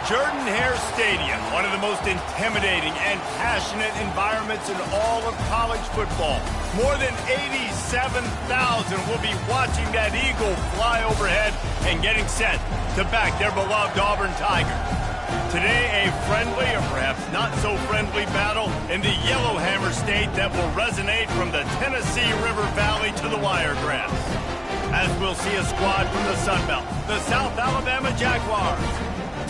Jordan-Hare Stadium, one of the most intimidating and passionate environments in all of college football. More than 87,000 will be watching that eagle fly overhead and getting set to back their beloved Auburn Tigers. Today, a friendly or perhaps not so friendly battle in the Yellowhammer State that will resonate from the Tennessee River Valley to the Wiregrass. As we'll see a squad from the Sun Belt, the South Alabama Jaguars,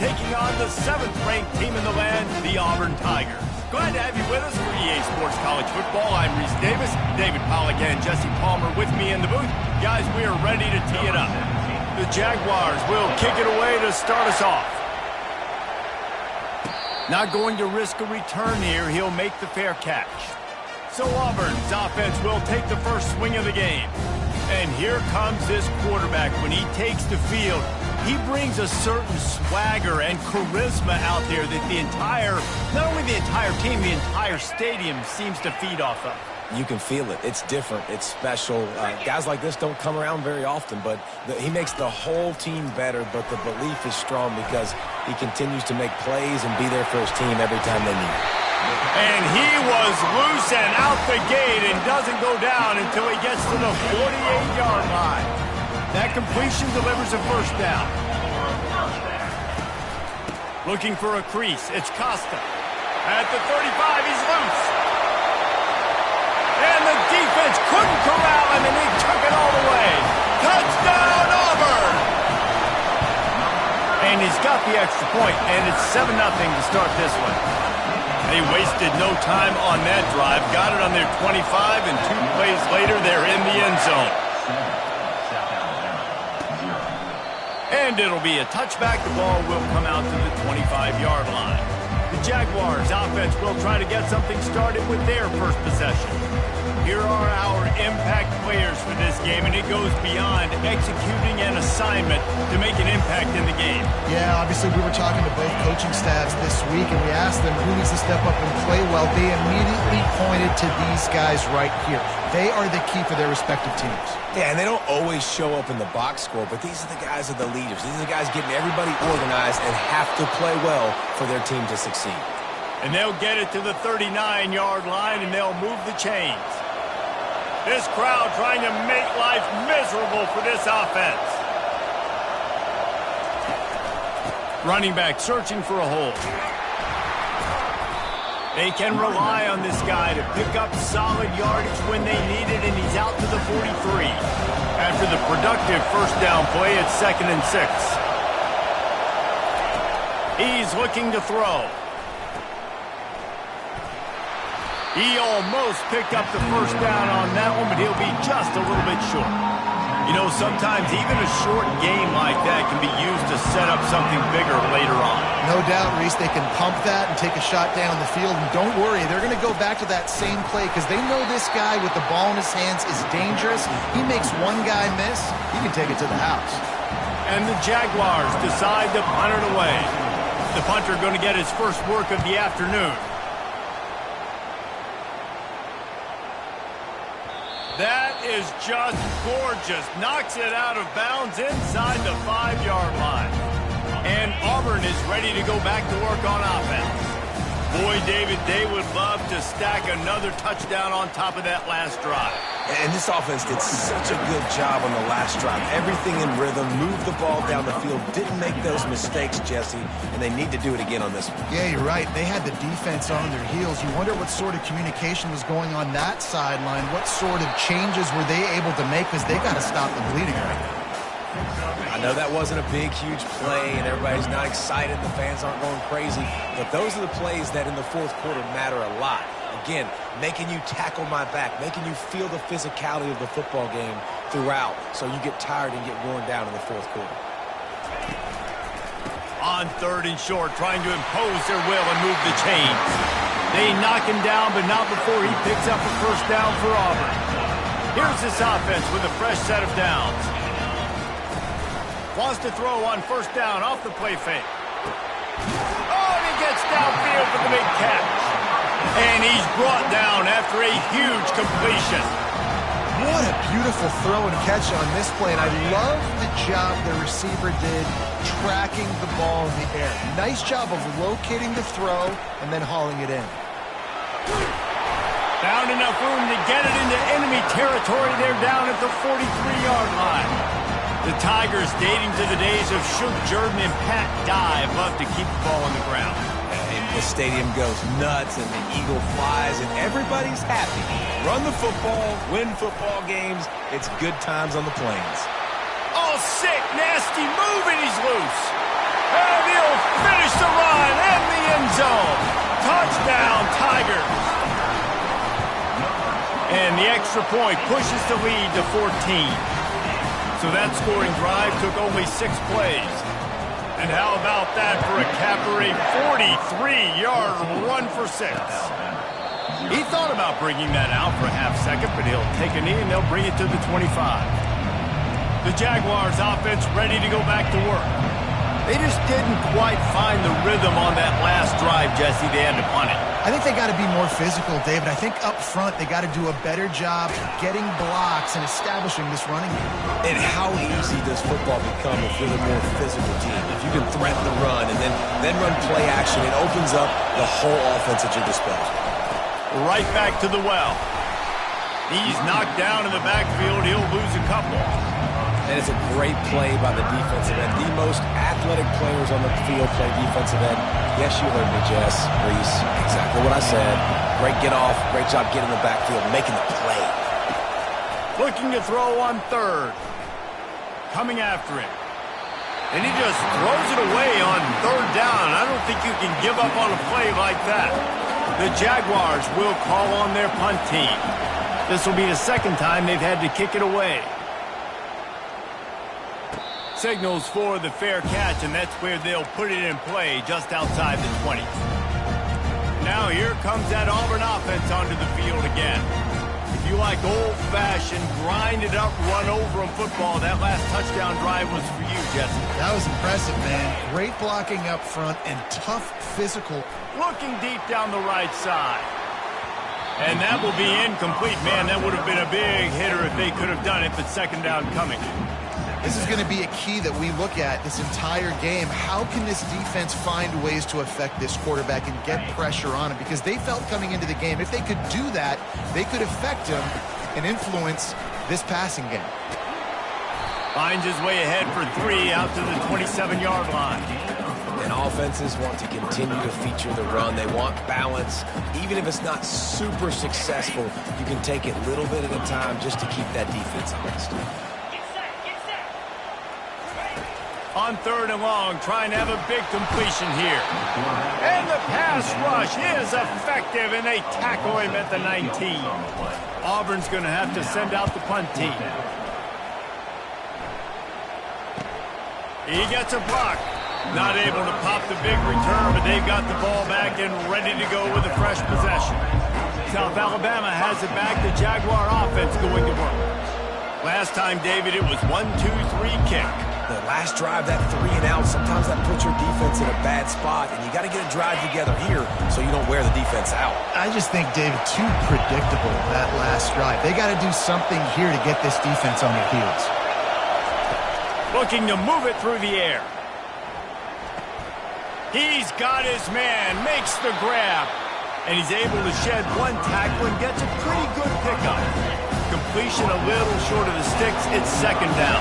taking on the 7th-ranked team in the land, the Auburn Tigers. Glad to have you with us for EA Sports College Football. I'm Reese Davis, David Pollack and Jesse Palmer with me in the booth. Guys, we are ready to tee it up. The Jaguars will kick it away to start us off. Not going to risk a return here. He'll make the fair catch. So Auburn's offense will take the first swing of the game. And here comes this quarterback. When he takes the field, he brings a certain swagger and charisma out there that not only the entire team, the entire stadium seems to feed off of. You can feel it. It's different. It's special. Guys like this don't come around very often, but he makes the whole team better, but the belief is strong because he continues to make plays and be there for his team every time they need it. And he was loose and out the gate and doesn't go down until he gets to the 48-yard line. That completion delivers a first down. Looking for a crease. It's Costa. At the 35, he's loose. And the defense couldn't corral him, and he took it all the way. Touchdown, Auburn! And he's got the extra point, and it's 7-0 to start this one. They wasted no time on that drive. Got it on their 25, and 2 plays later, they're in the end zone. And it'll be a touchback. The ball will come out to the 25-yard line. The Jaguars' offense will try to get something started with their first possession. Here are our impact players for this game, and it goes beyond executing an assignment to make an impact in the game. Yeah, obviously we were talking to both coaching staffs this week, and we asked them who needs to step up and play well. They immediately pointed to these guys right here. They are the key for their respective teams. Yeah, and they don't always show up in the box score, but these are the guys that are the leaders. These are the guys getting everybody organized and have to play well for their team to succeed. And they'll get it to the 39-yard line, and they'll move the chains. This crowd trying to make life miserable for this offense. Running back searching for a hole. They can rely on this guy to pick up solid yardage when they need it, and he's out to the 43. After the productive first down play, it's 2nd and 6. He's looking to throw. He almost picked up the first down on that one, but he'll be just a little bit short. You know, sometimes even a short game like that can be used to set up something bigger later on. No doubt, Reese, they can pump that and take a shot down the field. And don't worry, they're going to go back to that same play because they know this guy with the ball in his hands is dangerous. He makes one guy miss, he can take it to the house. And the Jaguars decide to punt it away. The punter going to get his first work of the afternoon. That is just gorgeous. Knocks it out of bounds inside the 5-yard line. And Auburn is ready to go back to work on offense. Boy, David, they would love to stack another touchdown on top of that last drive. And this offense did such a good job on the last drive. Everything in rhythm, moved the ball down the field, didn't make those mistakes, Jesse, and they need to do it again on this one. Yeah, you're right. They had the defense on their heels. You wonder what sort of communication was going on that sideline. What sort of changes were they able to make because they got to stop the bleeding right now. I know that wasn't a big, huge play, and everybody's not excited. The fans aren't going crazy. But those are the plays that in the fourth quarter matter a lot. Again, making you tackle my back, making you feel the physicality of the football game throughout so you get tired and get worn down in the fourth quarter. On 3rd and short, trying to impose their will and move the chains. They knock him down, but not before he picks up a first down for Auburn. Here's this offense with a fresh set of downs. Wants to throw on first down off the play fake. Oh, and he gets downfield for the big catch. And he's brought down after a huge completion. What a beautiful throw and catch on this play, and I love the job the receiver did tracking the ball in the air. Nice job of locating the throw and then hauling it in. Found enough room to get it into enemy territory. They're down at the 43-yard line. The Tigers, dating to the days of Shook Jordan and Pat Dye, love to keep the ball on the ground. And the stadium goes nuts, and the eagle flies, and everybody's happy. Run the football, win football games. It's good times on the plains. Oh, sick, nasty move, and he's loose. And he'll finish the run in the end zone. Touchdown, Tigers. And the extra point pushes the lead to 14. So that scoring drive took only 6 plays. And how about that for a capper, a 43-yard run for 6. He thought about bringing that out for a half second, but he'll take a knee and they'll bring it to the 25. The Jaguars offense ready to go back to work. They just didn't quite find the rhythm on that last drive, Jesse. They had to punt it. I think they got to be more physical, David. I think up front they got to do a better job getting blocks and establishing this running game. And how easy does football become if you're the more physical team? If you can threaten the run and then run play action, it opens up the whole offense at your disposal. Right back to the well. He's knocked down in the backfield. He'll lose a couple. And it's a great play by the defensive end. The most athletic players on the field play defensive end. Yes, you heard me, Jess, Reese. Exactly what I said. Great get off. Great job getting in the backfield, making the play. Looking to throw on third. Coming after it. And he just throws it away on third down. I don't think you can give up on a play like that. The Jaguars will call on their punt team. This will be the second time they've had to kick it away. Signals for the fair catch, and that's where they'll put it in play just outside the 20. Now here comes that Auburn offense onto the field again. If you like old-fashioned, grind-it-up, run-over-'em football, that last touchdown drive was for you, Jesse. That was impressive, man. Great blocking up front and tough physical. Looking deep down the right side. And that will be incomplete. Man, that would have been a big hitter if they could have done it, but second down coming. This is going to be a key that we look at this entire game. How can this defense find ways to affect this quarterback and get pressure on him? Because they felt coming into the game, if they could do that, they could affect him and influence this passing game. Finds his way ahead for 3 out to the 27-yard line. And offenses want to continue to feature the run. They want balance. Even if it's not super successful, you can take it little bit at a time just to keep that defense honest. On third and long, trying to have a big completion here. And the pass rush is effective, and they tackle him at the 19. Auburn's going to have to send out the punt team. He gets a block. Not able to pop the big return, but they've got the ball back and ready to go with a fresh possession. South Alabama has it back. The Jaguar offense going to work. Last time, David, it was 1-2-3 kick. The last drive, that 3 and out, sometimes that puts your defense in a bad spot, and you got to get a drive together here so you don't wear the defense out. I just think, David, too predictable that last drive. They got to do something here to get this defense on their heels. Looking to move it through the air. He's got his man, makes the grab, and he's able to shed one tackle and gets a pretty good pickup. Completion a little short of the sticks. It's second down.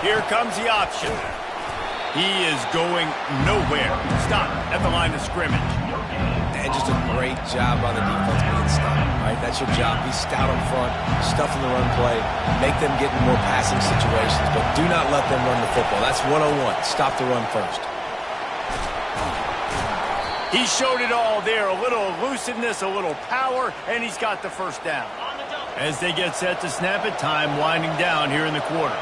Here comes the option. He is going nowhere. Stop at the line of scrimmage. And just a great job by the defense being stout, right? That's your job. Be stout up front, stuff in the run play, make them get in more passing situations, but do not let them run the football. That's 101. Stop the run first. He showed it all there. A little elusiveness, a little power, and he's got the first down. As they get set to snap it, time winding down here in the quarter.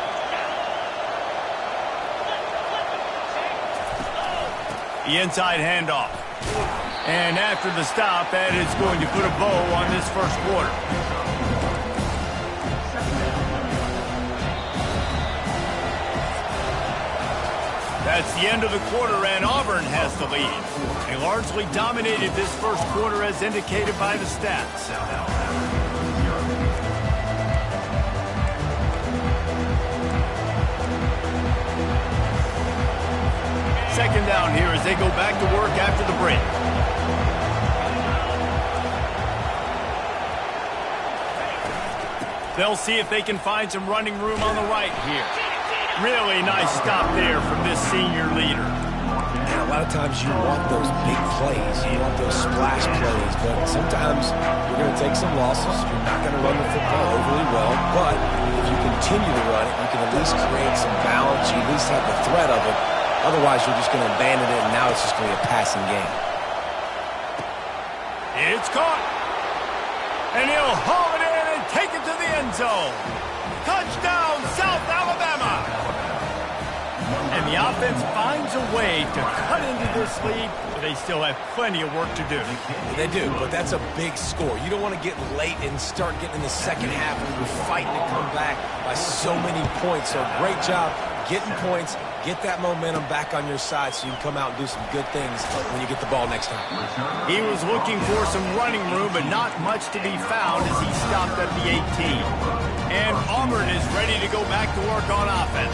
The inside handoff. And after the stop, that is going to put a bow on this first quarter. That's the end of the quarter, and Auburn has the lead. They largely dominated this first quarter as indicated by the stats. Second down here as they go back to work after the break. They'll see if they can find some running room on the right here. Really nice stop there from this senior leader. And a lot of times you want those big plays. You want those splash plays. But sometimes you're going to take some losses. You're not going to run the football overly well. But if you continue to run it, you can at least create some balance. You at least have the threat of it. Otherwise, you're just going to abandon it, and now it's just going to be a passing game. It's caught. And he'll haul it in and take it to the end zone. Touchdown, South Alabama. And the offense finds a way to cut into this lead, but they still have plenty of work to do. They do, but that's a big score. You don't want to get late and start getting in the second half when you're fighting to come back by so many points. So great job getting points, get that momentum back on your side so you can come out and do some good things when you get the ball next time. He was looking for some running room, but not much to be found as he stopped at the 18. And Auburn is ready to go back to work on offense.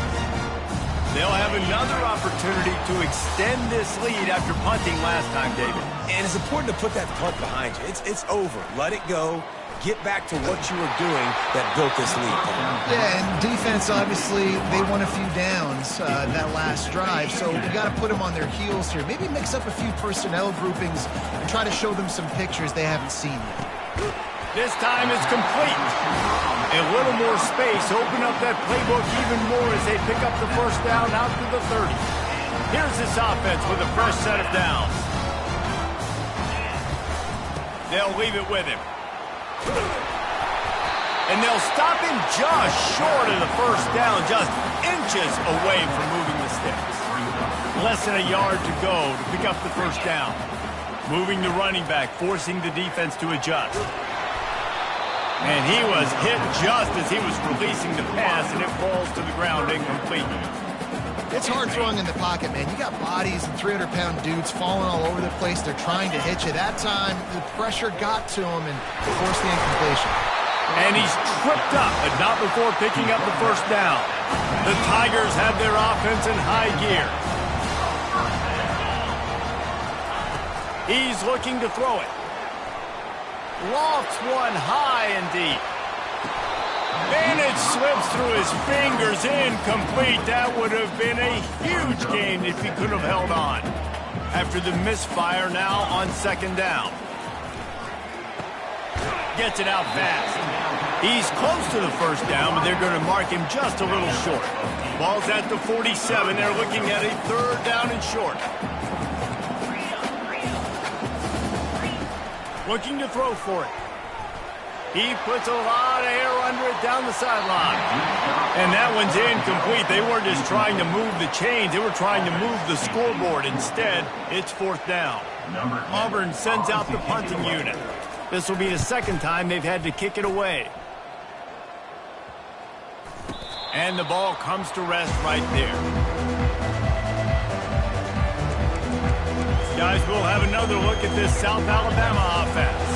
They'll have another opportunity to extend this lead after punting last time, David. And it's important to put that punt behind you. It's over. Let it go. Get back to what you were doing that built this lead. Yeah, and defense, obviously, they won a few downs that last drive, so you got to put them on their heels here. Maybe mix up a few personnel groupings and try to show them some pictures they haven't seen yet. This time it's complete. A little more space. Open up that playbook even more as they pick up the first down out to the 30. Here's this offense with a fresh set of downs. They'll leave it with him. And they'll stop him just short of the first down, just inches away from moving the sticks. Less than a yard to go to pick up the first down. Moving the running back, forcing the defense to adjust. And he was hit just as he was releasing the pass, and it falls to the ground incomplete. It's hard throwing in the pocket, man. You got bodies and 300-pound dudes falling all over the place. They're trying to hit you. That time, the pressure got to him and forced the incompletion. And he's tripped up, but not before picking up the first down. The Tigers have their offense in high gear. He's looking to throw it. Lofts one high and deep. And it slips through his fingers, incomplete. That would have been a huge gain if he could have held on. After the misfire now on second down. Gets it out fast. He's close to the first down, but they're going to mark him just a little short. Ball's at the 47. They're looking at a third down and short. Looking to throw for it. He puts a lot of air under it down the sideline. And that one's incomplete. They weren't just trying to move the chains. They were trying to move the scoreboard. Instead, it's fourth down. Auburn sends out the punting unit. This will be the second time they've had to kick it away. And the ball comes to rest right there. Guys, we'll have another look at this South Alabama offense.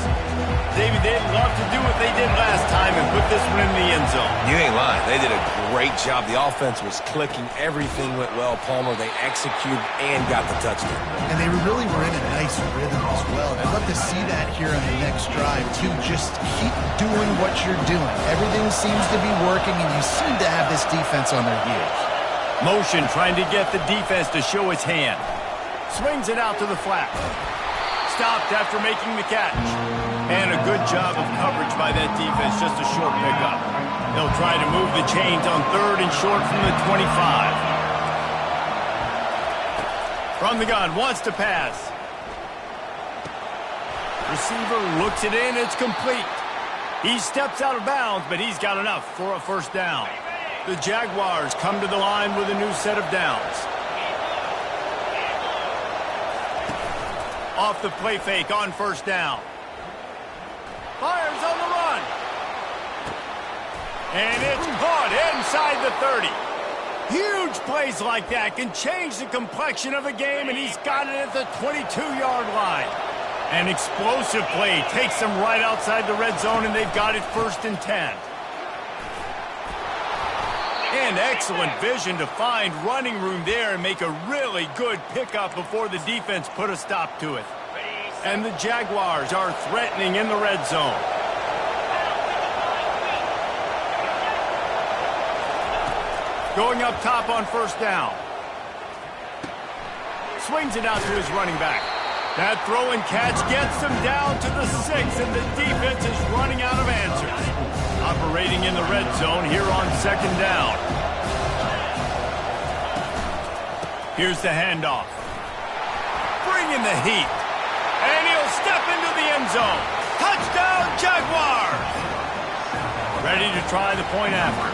David, they'd love to do what they did last time and put this one in the end zone. You ain't lying. They did a great job. The offense was clicking. Everything went well. Palmer, they executed and got the touchdown. And they really were in a nice rhythm as well. I'd love to see that here on the next drive, too. Just keep doing what you're doing. Everything seems to be working, and you seem to have this defense on their heels. Motion trying to get the defense to show its hand. Swings it out to the flat. Stopped after making the catch. And a good job of coverage by that defense, just a short pickup. They'll try to move the chains on third and short from the 25. From the gun, wants to pass. Receiver looks it in, it's complete. He steps out of bounds, but he's got enough for a first down. The Jaguars come to the line with a new set of downs. Off the play fake on first down. Fires on the run. And it's caught inside the 30. Huge plays like that can change the complexion of a game, and he's got it at the 22-yard line. An explosive play takes them right outside the red zone, and they've got it 1st and 10. And excellent vision to find running room there and make a really good pickup before the defense put a stop to it. And the Jaguars are threatening in the red zone. Going up top on 1st down. Swings it out to his running back. That throw and catch gets them down to the 6, and the defense is running out of answers. Operating in the red zone here on 2nd down. Here's the handoff. Bringing the heat. And he'll step into the end zone. Touchdown, Jaguars! Ready to try the point after.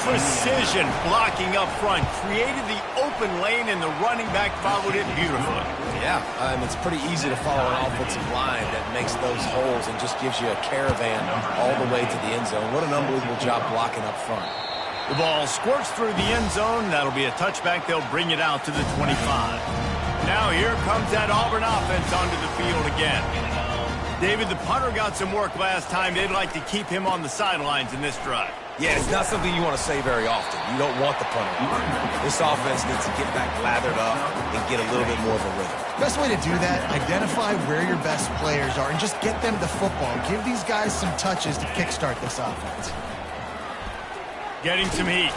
Precision blocking up front. Created the open lane, and the running back followed it beautifully. Yeah, it's pretty easy to follow an offensive line that makes those holes and just gives you a caravan all the way to the end zone. What an unbelievable job blocking up front. The ball squirts through the end zone. That'll be a touchback. They'll bring it out to the 25. Now here comes that Auburn offense onto the field again. David, the punter got some work last time. They'd like to keep him on the sidelines in this drive. Yeah, it's not something you want to say very often. You don't want the punter. This offense needs to get back lathered up and get a little bit more of a rhythm. Best way to do that, identify where your best players are and just get them the football. Give these guys some touches to kickstart this offense. Getting some heat.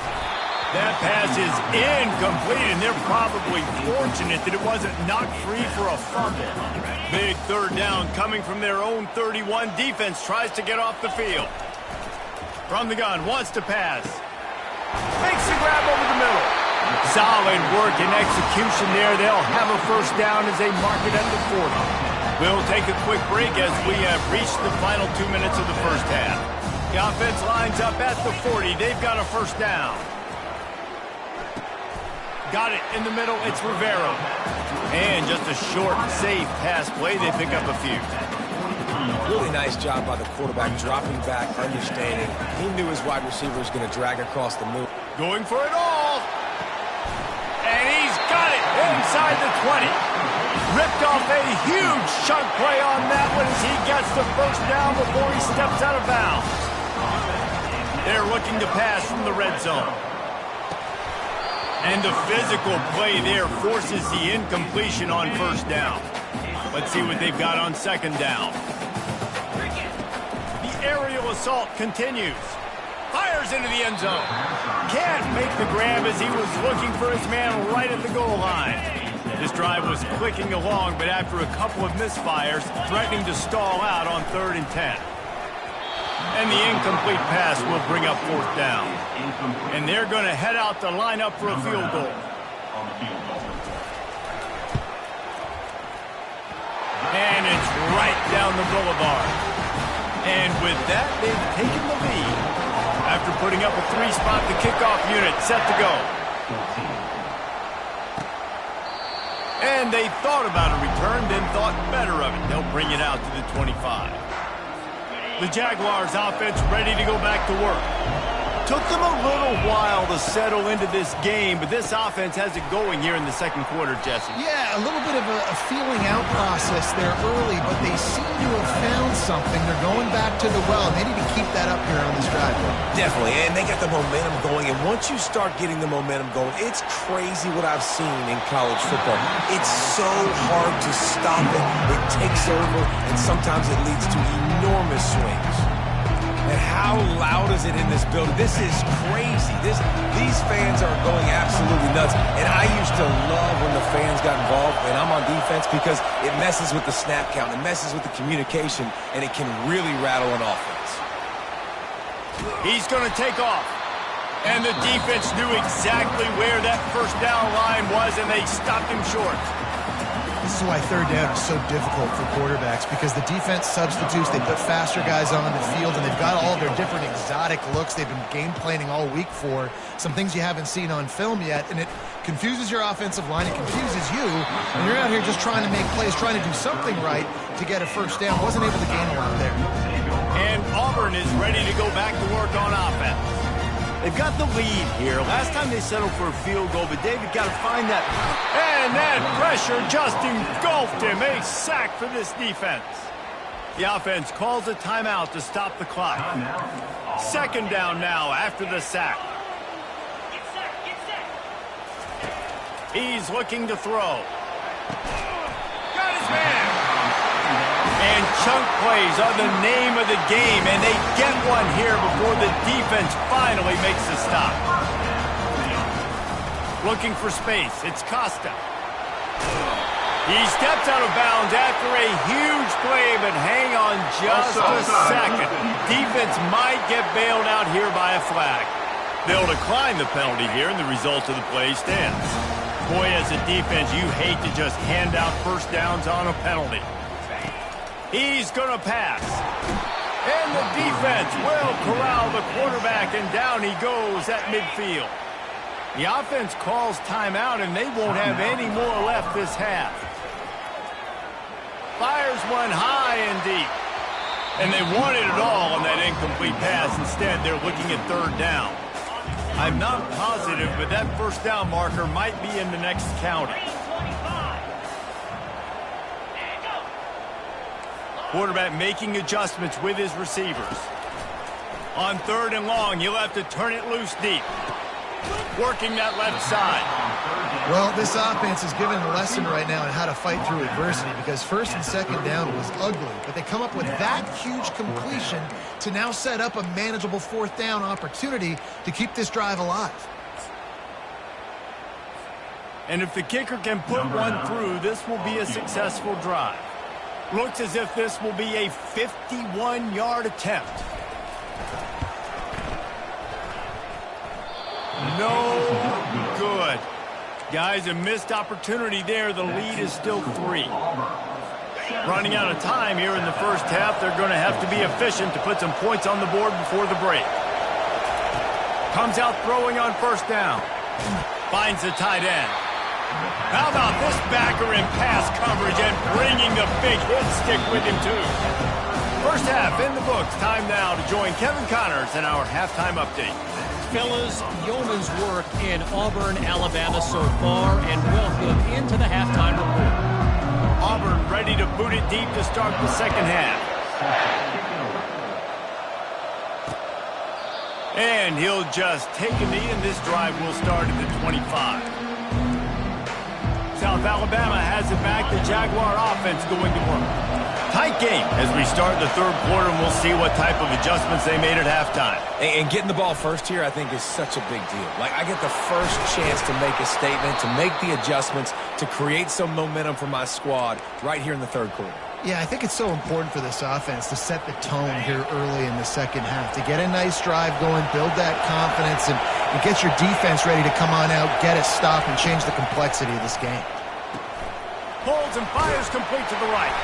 That pass is incomplete, and they're probably fortunate that it wasn't knocked free for a fumble. Big 3rd down coming from their own 31. Defense tries to get off the field. From the gun, wants to pass. Makes the grab over the middle. Solid work and execution there. They'll have a 1st down as they mark it at the 40. We'll take a quick break as we have reached the final 2 minutes of the 1st half. The offense lines up at the 40. They've got a 1st down. Got it in the middle. It's Rivero. And just a short, safe pass play. They pick up a few. Really nice job by the quarterback, dropping back, understanding. He knew his wide receiver was going to drag across the move. Going for it all. And he's got it inside the 20. Ripped off a huge chunk play on that one as he gets the 1st down before he steps out of bounds. They're looking to pass from the red zone. And the physical play there forces the incompletion on 1st down. Let's see what they've got on 2nd down. The aerial assault continues. Fires into the end zone. Can't make the grab as he was looking for his man right at the goal line. This drive was clicking along, but after a couple of misfires, threatening to stall out on 3rd and 10. And the incomplete pass will bring up 4th down. And they're going to head out to line up for a field goal. And it's right down the boulevard. And with that, they've taken the lead. After putting up a 3-spot, the kickoff unit set to go. And they thought about a return, then thought better of it. They'll bring it out to the 25. The Jaguars offense ready to go back to work. Took them a little while to settle into this game, but this offense has it going here in the 2nd quarter, Jesse. Yeah, a little bit of a feeling out process there early, but they seem to have found something. They're going back to the well, and they need to keep that up here on this drive. Definitely, and they got the momentum going, and once you start getting the momentum going, it's crazy what I've seen in college football. It's so hard to stop it. It takes over, and sometimes it leads to enormous swings. And how loud is it in this building? This is crazy. These fans are going absolutely nuts. And I used to love when the fans got involved, and I'm on defense, because it messes with the snap count. It messes with the communication, and it can really rattle an offense. He's going to take off. And the defense knew exactly where that 1st down line was, and they stopped him short. This is why 3rd down is so difficult for quarterbacks, because the defense substitutes. They put faster guys on the field, and they've got all their different exotic looks they've been game planning all week for. Some things you haven't seen on film yet, and it confuses your offensive line. It confuses you, and you're out here just trying to make plays, trying to do something right to get a 1st down. Wasn't able to gain a lot there. And Auburn is ready to go back to work on offense. They've got the lead here. Last time they settled for a field goal, but David got to find that. And that pressure just engulfed him. A sack for this defense. The offense calls a timeout to stop the clock. Second down now after the sack. He's looking to throw. Got his man. And chunk plays are the name of the game, and they get one here before the defense finally makes a stop. Looking for space. It's Costa. He steps out of bounds after a huge play, but hang on just a second. Defense might get bailed out here by a flag. They'll decline the penalty here, and the result of the play stands. Boy, as a defense, you hate to just hand out first downs on a penalty. He's going to pass. And the defense will corral the quarterback, and down he goes at midfield. The offense calls timeout, and they won't have any more left this half. Fires one high and deep. And they wanted it all on that incomplete pass. Instead, they're looking at third down. I'm not positive, but that first down marker might be in the next county. Quarterback making adjustments with his receivers. On third and long, he'll have to turn it loose deep. Working that left side. Well, this offense is given a lesson right now on how to fight through adversity, because first and second down was ugly, but they come up with that huge completion to now set up a manageable fourth down opportunity to keep this drive alive. And if the kicker can put one through, this will be a successful drive. Looks as if this will be a 51-yard attempt. No good. Guys, a missed opportunity there. The lead is still 3. Running out of time here in the first half. They're going to have to be efficient to put some points on the board before the break. Comes out throwing on first down. Finds the tight end. How about this backer in pass coverage and bringing the big hit stick with him, too. First half in the books. Time now to join Kevin Connors in our halftime update. Fellas, yeoman's work in Auburn, Alabama so far, and welcome into the halftime report. Auburn ready to boot it deep to start the second half. And he'll just take a knee, and this drive will start at the 25. South Alabama has it back. The Jaguar offense going to work. Tight game as we start the third quarter, and we'll see what type of adjustments they made at halftime. And getting the ball first here, I think, is such a big deal. Like, I get the first chance to make a statement, to make the adjustments, to create some momentum for my squad right here in the third quarter. Yeah, I think it's so important for this offense to set the tone here early in the second half, to get a nice drive going, build that confidence, and get your defense ready to come on out, get a stop, and change the complexity of this game. Pulls and fires complete to the right.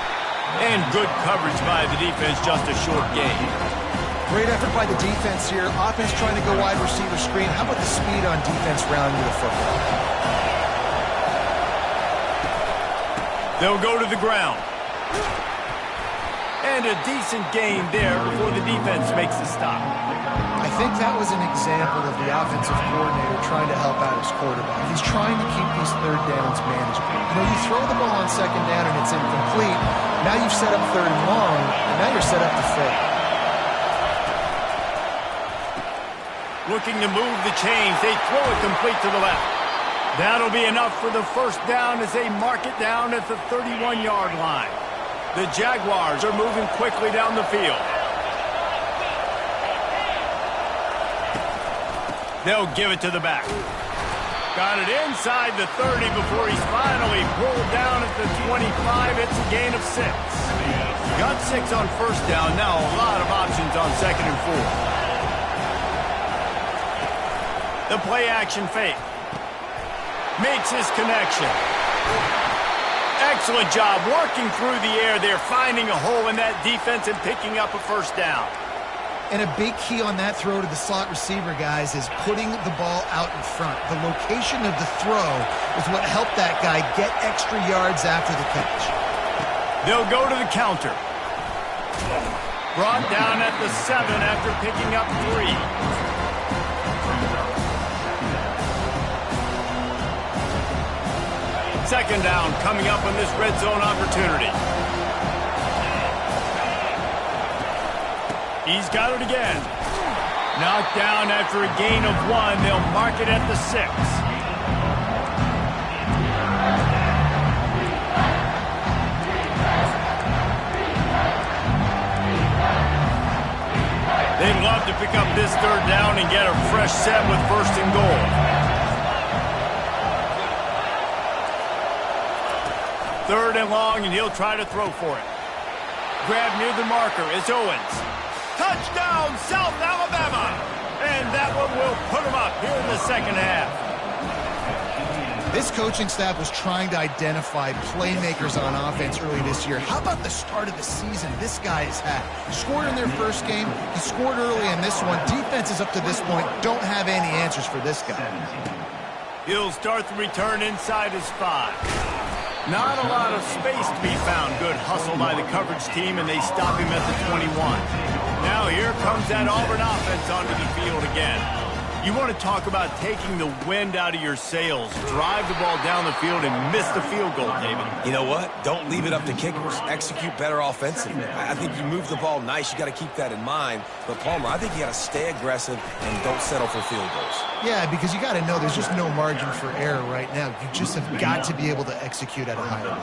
And good coverage by the defense, just a short gain. Great effort by the defense here. Offense trying to go wide receiver screen. How about the speed on defense rounding the football? They'll go to the ground. And a decent gain there before the defense makes the stop. I think that was an example of the offensive coordinator trying to help out his quarterback. He's trying to keep these third downs manageable. You know, you throw the ball on second down and it's incomplete. Now you've set up third and long, and now you're set up to fail. Looking to move the chains. They throw it complete to the left. That'll be enough for the first down as they mark it down at the 31-yard line. The Jaguars are moving quickly down the field. They'll give it to the back. Got it inside the 30 before he's finally pulled down at the 25. It's a gain of 6. Got 6 on first down. Now a lot of options on second and 4. The play action fake. Makes his connection. Excellent job working through the air there, finding a hole in that defense and picking up a first down. And a big key on that throw to the slot receiver, guys, is putting the ball out in front. The location of the throw is what helped that guy get extra yards after the catch. They'll go to the counter. Brought down at the 7 after picking up 3. Second down coming up on this red zone opportunity. He's got it again. Knocked down after a gain of 1. They'll mark it at the 6. They'd love to pick up this third down and get a fresh set with first and goal. Third and long, and he'll try to throw for it. Grab near the marker is Owens. Touchdown, South Alabama! And that one will put them up here in the second half. This coaching staff was trying to identify playmakers on offense early this year. How about the start of the season this guy has had? Scored in their first game. He scored early in this one. Defenses up to this point don't have any answers for this guy. He'll start the return inside his 5. Not a lot of space to be found. Good hustle by the coverage team, and they stop him at the 21. Now here comes that Auburn offense onto the field again. You want to talk about taking the wind out of your sails. Drive the ball down the field and miss the field goal, David. You know what? Don't leave it up to kickers. Execute better offensively. I think you move the ball nice. You got to keep that in mind. But, Palmer, I think you got to stay aggressive and don't settle for field goals. Yeah, because you got to know there's just no margin for error right now. You just have got to be able to execute at a high level.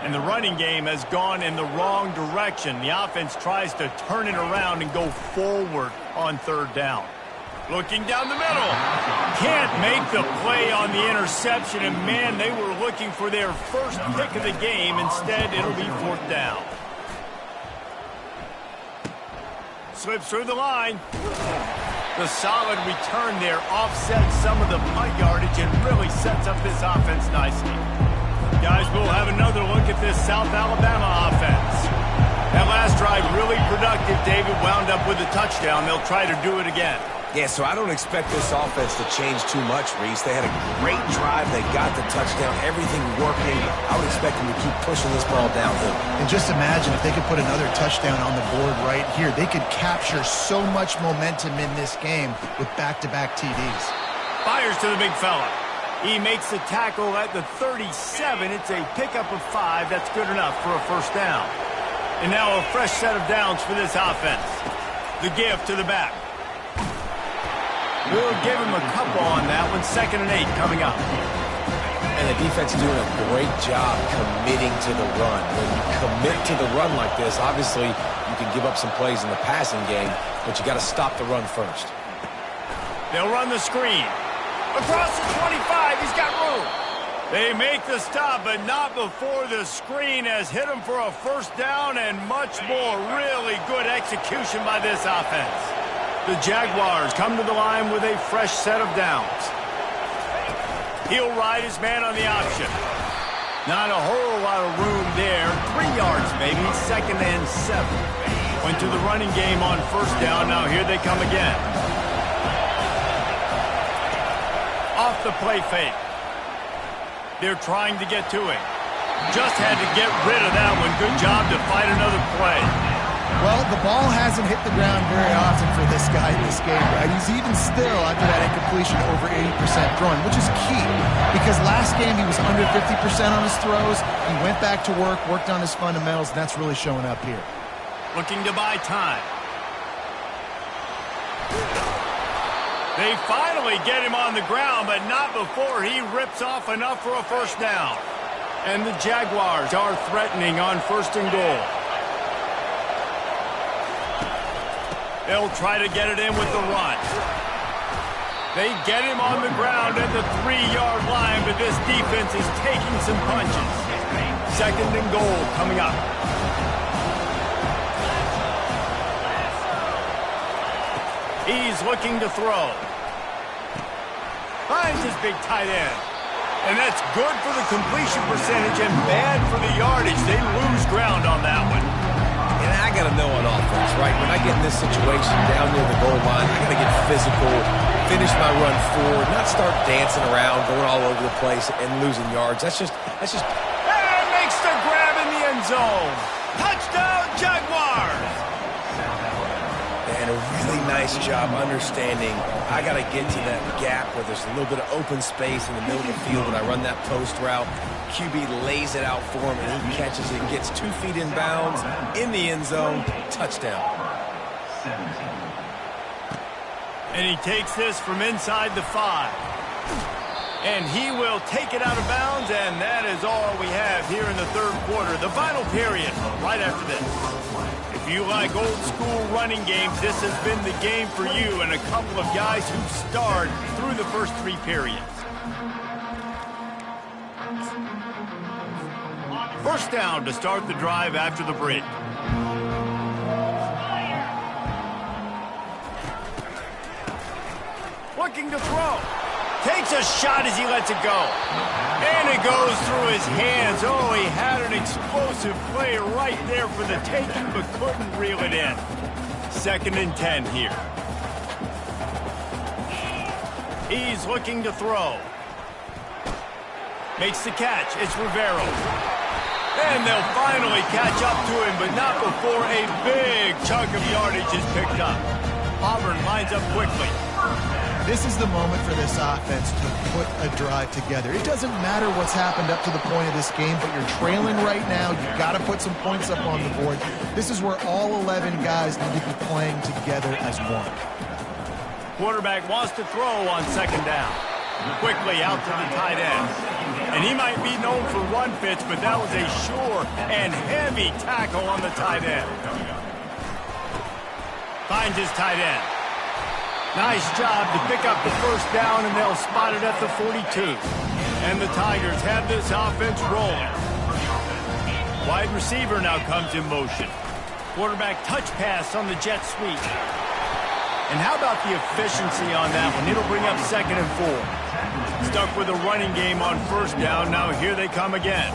And the running game has gone in the wrong direction. The offense tries to turn it around and go forward on third down. Looking down the middle. Can't make the play on the interception. And, man, they were looking for their first pick of the game. Instead, it'll be fourth down. Slips through the line. The solid return there offsets some of the punt yardage and really sets up this offense nicely. Guys, we'll have another look at this South Alabama offense. That last drive really productive. David wound up with a touchdown. They'll try to do it again. Yeah, so I don't expect this offense to change too much, Reese. They had a great drive. They got the touchdown. Everything working. I would expect them to keep pushing this ball downhill. And just imagine if they could put another touchdown on the board right here. They could capture so much momentum in this game with back-to-back TDs. Fires to the big fella. He makes the tackle at the 37. It's a pickup of 5. That's good enough for a first down. And now a fresh set of downs for this offense. The give to the back. We'll give him a couple on that one. 2nd and 8 coming up. And the defense is doing a great job committing to the run. When you commit to the run like this, obviously you can give up some plays in the passing game, but you got to stop the run first. They'll run the screen. Across the 25, he's got room. They make the stop, but not before the screen has hit him for a first down and much more. Really good execution by this offense. The Jaguars come to the line with a fresh set of downs. He'll ride his man on the option. Not a whole lot of room there. 3 yards maybe. 2nd and 7. Went to the running game on first down. Now here they come again. Off the play fake. They're trying to get to him. Just had to get rid of that one. Good job to fight another play. Well, the ball hasn't hit the ground very often for this guy in this game, right? He's even still, after that incompletion, over 80% throwing, which is key. Because last game he was under 50% on his throws. He went back to work, worked on his fundamentals, and that's really showing up here. Looking to buy time. They finally get him on the ground, but not before he rips off enough for a first down. And the Jaguars are threatening on 1st and goal. They'll try to get it in with the run. They get him on the ground at the 3-yard line, but this defense is taking some punches. 2nd and goal coming up. He's looking to throw. Finds his big tight end. And that's good for the completion percentage and bad for the yardage. They lose ground on that one. And I got to know on offense, right? When I get in this situation down near the goal line, I got to get physical, finish my run forward, not start dancing around, going all over the place and losing yards. That's just. And makes the grab in the end zone. Touchdown, Jaguars! And a really nice job understanding I got to get to that gap where there's a little bit of open space in the middle of the field when I run that post route. QB lays it out for him, and he catches it, gets 2 feet in bounds, in the end zone, touchdown. And he takes this from inside the 5. And he will take it out of bounds, and that is all we have here in the third quarter. The final period right after this. If you like old school running games, this has been the game for you and a couple of guys who starred through the first 3 periods. First down to start the drive after the break. Looking to throw. Takes a shot as he lets it go. And it goes through his hands. Oh, he had an explosive play right there for the taking, but couldn't reel it in. 2nd and 10 here. He's looking to throw. Makes the catch. It's Rivero. And they'll finally catch up to him, but not before a big chunk of yardage is picked up. Auburn lines up quickly. This is the moment for this offense to put a drive together. It doesn't matter what's happened up to the point of this game, but you're trailing right now. You've got to put some points up on the board. This is where all 11 guys need to be playing together as one. Quarterback wants to throw on 2nd down. Quickly out to the tight end. And he might be known for run fits, but that was a sure and heavy tackle on the tight end. Finds his tight end. Nice job to pick up the first down, and they'll spot it at the 42. And the Tigers have this offense rolling. Wide receiver now comes in motion. Quarterback touch pass on the jet sweep. And how about the efficiency on that one? It'll bring up 2nd and 4. Stuck with a running game on first down. Now here they come again.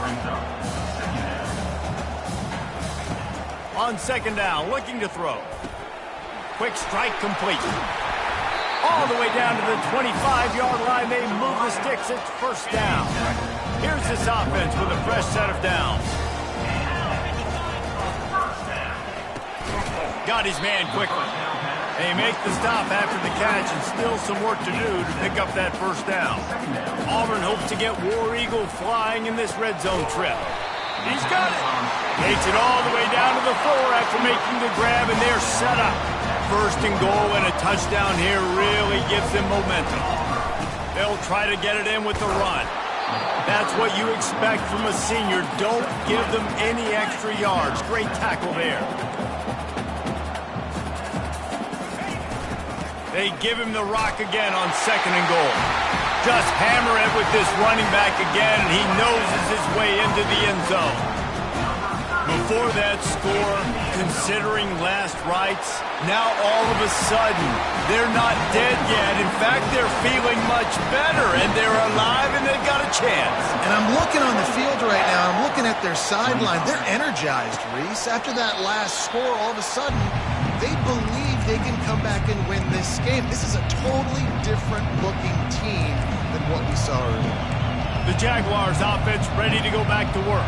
On 2nd down, looking to throw. Quick strike complete. All the way down to the 25-yard line. They move the sticks. It's first down. Here's this offense with a fresh set of downs. Got his man quickly. They make the stop after the catch, and still some work to do to pick up that first down. Auburn hopes to get War Eagle flying in this red zone trip. He's got it. Takes it all the way down to the 4 after making the grab, and they're set up. First and goal, and a touchdown here really gives them momentum. They'll try to get it in with the run. That's what you expect from a senior. Don't give them any extra yards. Great tackle there. They give him the rock again on 2nd and goal. Just hammer it with this running back again, and he noses his way into the end zone. Before that score, considering last rites, now all of a sudden, they're not dead yet. In fact, they're feeling much better, and they're alive, and they've got a chance. And I'm looking on the field right now. I'm looking at their sideline. They're energized, Reese. After that last score, all of a sudden, they believe they can come back and win this game. This is a totally different-looking team than what we saw earlier. The Jaguars offense ready to go back to work.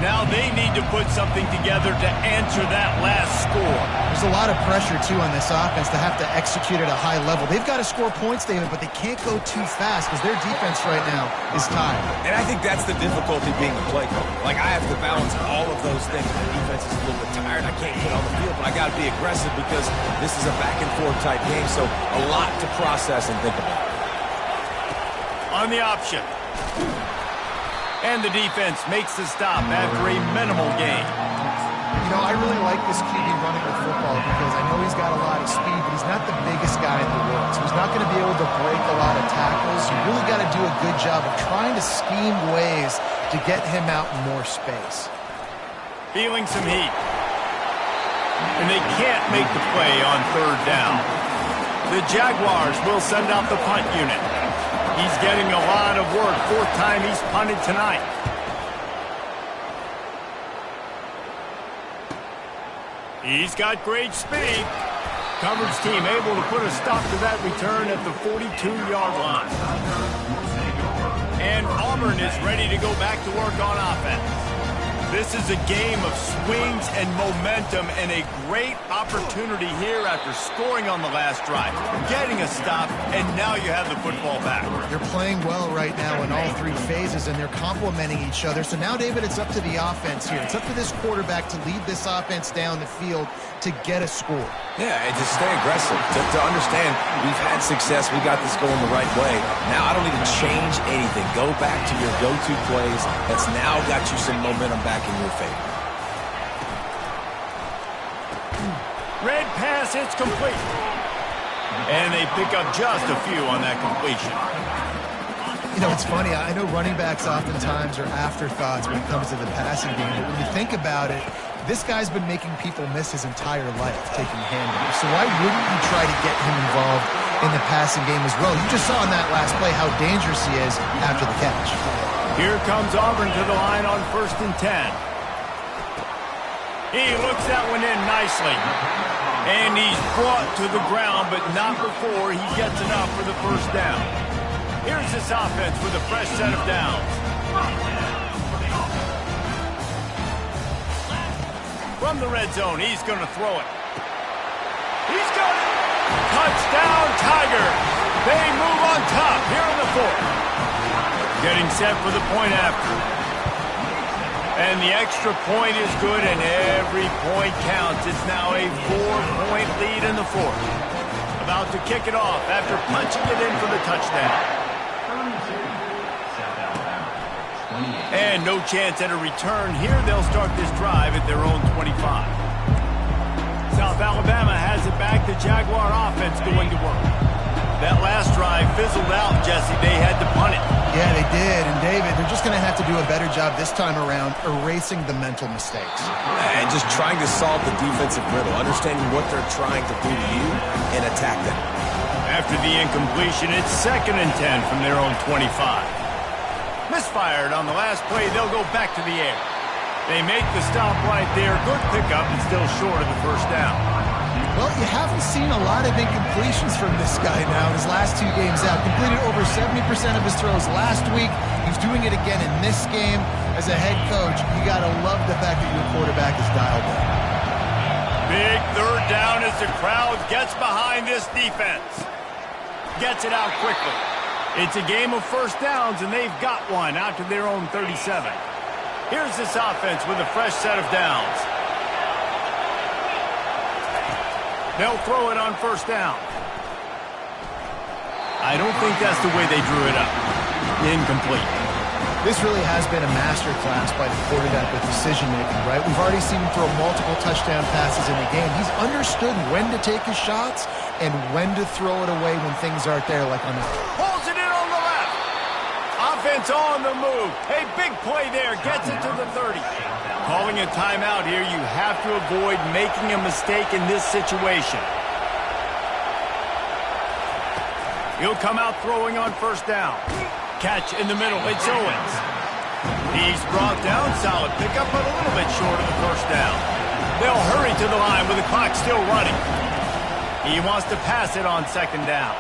Now they need to put something together to answer that last score. There's a lot of pressure, too, on this offense to have to execute at a high level. They've got to score points, David, but they can't go too fast because their defense right now is tired. And I think that's the difficulty being a play caller. Like, I have to balance all of those things. The defense is a little bit tired. I can't get on the field, but I got to be aggressive because this is a back-and-forth type game, so a lot to process and think about. On the option. And the defense makes the stop after a minimal gain. You know, I really like this QB running the football because I know he's got a lot of speed, but he's not the biggest guy in the world. So he's not going to be able to break a lot of tackles. You really got to do a good job of trying to scheme ways to get him out in more space. Feeling some heat. And they can't make the play on 3rd down. The Jaguars will send out the punt unit. He's getting a lot of work. 4th time he's punted tonight. He's got great speed. Coverage team able to put a stop to that return at the 42-yard line. And Auburn is ready to go back to work on offense. This is a game of swings and momentum, and a great opportunity here after scoring on the last drive, getting a stop, and now you have the football back. They're playing well right now in all three phases, and they're complementing each other. So now, David, it's up to the offense here. It's up to this quarterback to lead this offense down the field to get a score. Yeah, and just stay aggressive. To understand we've had success, we got this going the right way. Now I don't need to change anything. Go back to your go-to plays. That's now got you some momentum back in your favor. Red pass, it's complete. And they pick up just a few on that completion. You know, it's funny. I know running backs oftentimes are afterthoughts when it comes to the passing game, but when you think about it, this guy's been making people miss his entire life taking handoffs. So why wouldn't you try to get him involved in the passing game as well? You just saw in that last play how dangerous he is after the catch. Here comes Auburn to the line on 1st and 10. He looks that one in nicely. And he's brought to the ground, but not before he gets enough for the first down. Here's this offense with a fresh set of downs. From the red zone, he's going to throw it. He's got it. Touchdown, Tigers. They move on top here in the 4th. Getting set for the point after. And the extra point is good, and every point counts. It's now a 4-point lead in the 4th. About to kick it off after punching it in for the touchdown. And no chance at a return here. They'll start this drive at their own 25. South Alabama has it back. The Jaguar offense going to work. That last drive fizzled out, Jesse. They had to punt it. Yeah, they did. And, David, they're just going to have to do a better job this time around erasing the mental mistakes. And just trying to solve the defensive riddle, understanding what they're trying to do to you and attack them. After the incompletion, it's 2nd and 10 from their own 25. Misfired on the last play. They'll go back to the air. They make the stop right there. Good pickup and still short of the first down. Well, you haven't seen a lot of incompletions from this guy now in his last 2 games out. Completed over 70% of his throws last week. He's doing it again in this game. As a head coach, you got to love the fact that your quarterback is dialed in. Big 3rd down as the crowd gets behind this defense. Gets it out quickly. It's a game of first downs, and they've got one out to their own 37. Here's this offense with a fresh set of downs. They'll throw it on 1st down. I don't think that's the way they drew it up. Incomplete. This really has been a masterclass by the quarterback with decision-making, right? We've already seen him throw multiple touchdown passes in the game. He's understood when to take his shots and when to throw it away when things aren't there, like on the... Pulls it in on the left. Offense on the move. A big play there. Gets it to the 30. Calling a timeout here. You have to avoid making a mistake in this situation. He'll come out throwing on 1st down. Catch in the middle. It's Owens. He's brought down. Solid pickup, but a little bit short of the first down. They'll hurry to the line with the clock still running. He wants to pass it on 2nd down.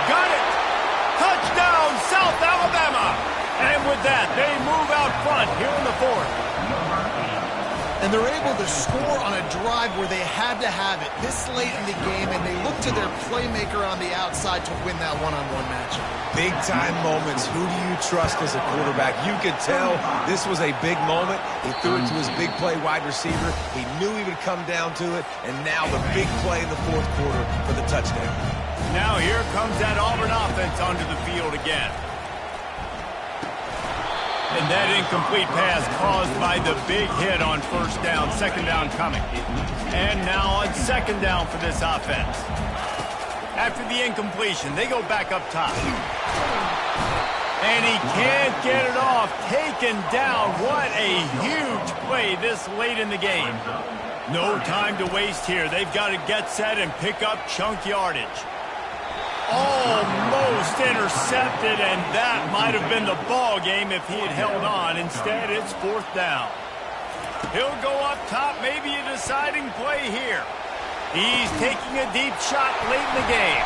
Got it! Touchdown, South Alabama! And with that, they move out front here in the 4th. And they're able to score on a drive where they had to have it this late in the game, and they look to their playmaker on the outside to win that one-on-one matchup. Big-time moments. Who do you trust as a quarterback? You could tell this was a big moment. He threw it to his big play wide receiver. He knew he would come down to it, and now the big play in the 4th quarter for the touchdown. Now here comes that Auburn offense onto the field again. And that incomplete pass caused by the big hit on 1st down, 2nd down coming. And now on 2nd down for this offense. After the incompletion, they go back up top. And he can't get it off. Taken down. What a huge play this late in the game. No time to waste here. They've got to get set and pick up chunk yardage. Almost intercepted, and that might have been the ball game if he had held on. Instead, it's 4th down. He'll go up top, maybe a deciding play here. He's taking a deep shot late in the game.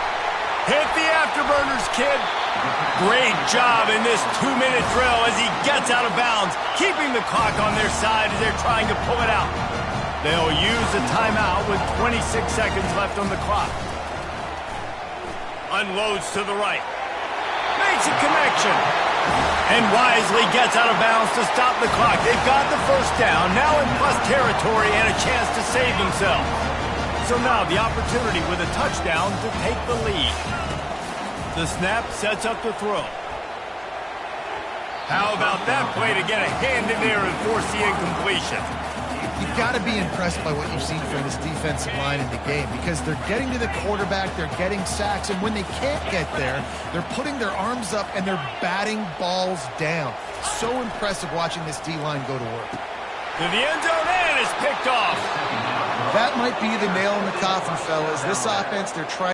Hit the afterburners, kid. Great job in this 2-minute drill as he gets out of bounds, keeping the clock on their side as they're trying to pull it out. They'll use a timeout with 26 seconds left on the clock. Unloads to the right. Makes a connection. And wisely gets out of bounds to stop the clock. They've got the first down, now in plus territory and a chance to save themselves. So now the opportunity with a touchdown to take the lead. The snap sets up the throw. How about that play to get a hand in there and force the incompletion? You've got to be impressed by what you've seen from this defensive line in the game because they're getting to the quarterback, they're getting sacks, and when they can't get there, they're putting their arms up and they're batting balls down. So impressive watching this D-line go to work. To the end zone and it's picked off. That might be the nail in the coffin, fellas. This offense, they're trying